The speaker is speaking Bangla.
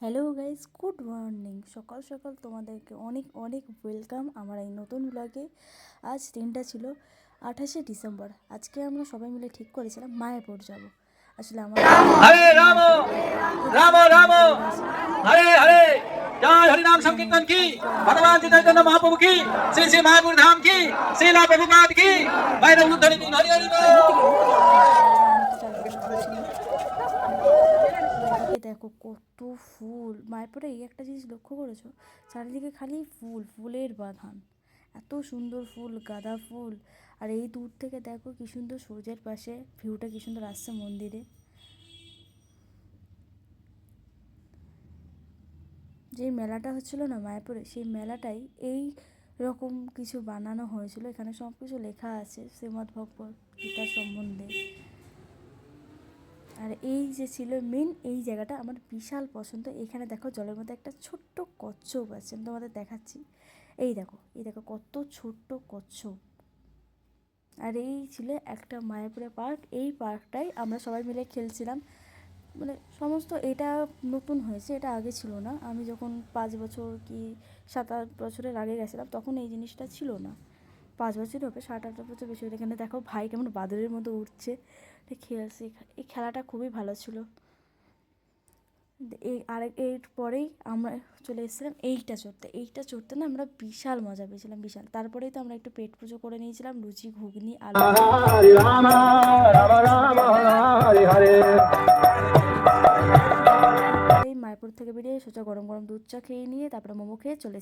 Hello guys, good morning. সকাল সকাল তোমাদেরকে অনেক অনেক ওয়েলকাম আমার এই নতুন ব্লগে। আজ দিনটা ছিল 28শে ডিসেম্বর। আজকে আমরা সবাই মিলে ঠিক করেছিলাম মায়াপুর যাব। আসলে আমার হরে রাম রাম রাম হরে হরে জয় হরি নাম সংकीर्तन की আজকে আমরা भगवान একটু चैतन्य নিরামিষ महाप्रभु की খাবো। श्री श्री मायापुर धाम की श्रीला प्रभुपाद की वैरव धरि हरि हरि নিতে গেলে আমি চলে এলাম, আমি তো চারিদিকে দেখাচ্ছি না। আর এদিকে দেখো কত ফুল। মায়াপুরে এই একটা জিনিস লক্ষ্য করেছো, চারিদিকে খালি ফুল, ফুলের বাগান। এত সুন্দর ফুল, গাঁদা ফুল। আর এই দূর থেকে দেখো কি সুন্দর সূর্যের পাশে ভিউটা কি সুন্দর আসছে মন্দিরে। যে মেলাটা হচ্ছিল না মায়াপুরে, সেই মেলাটাই এই রকম কিছু বানানো হয়েছিল। এখানে সব কিছু লেখা আছে শ্রীমদ্ ভগবত গীতার সম্বন্ধে। আর এই যে ছিল মেন এই জায়গাটা আমার বিশাল পছন্দ। এখানে দেখো জলের মধ্যে একটা ছোট্ট কচ্ছপ আছে, আমি তোমাদের দেখাচ্ছি। এই দেখো কত ছোট্ট কচ্ছপ। আর এই ছিল একটা মায়াপুরে পার্ক। এই পার্কটাই আমরা সবাই মিলে খেলছিলাম। মানে সমস্ত এটা নতুন হয়েছে, এটা আগে ছিল না। আমি যখন 5 বছর কি 7-8 বছরের আগে গেছিলাম তখন এই জিনিসটা ছিল না। 5 বছরই হবে, 7-8 বছর বেশি হলে। এখানে দেখো ভাই কেমন বাদরের মতো উঠছে, খেলছে। এই খেলাটা খুবই ভালো ছিল। এর পরেই আমরা চলে এসেছিলাম এইটা চড়তে না আমরা বিশাল মজা পেয়েছিলাম, বিশাল। তারপরেই তো আমরা একটু পেট পুজো করে নিয়েছিলাম, লুচি ঘুগনি আলু দম। हरे राम राम राम हरे हरे এই মায়াপুর থেকে বেরিয়ে সোজা গরম গরম দুধ চা খেয়ে নিয়ে তারপরে মোমো খেয়ে চলে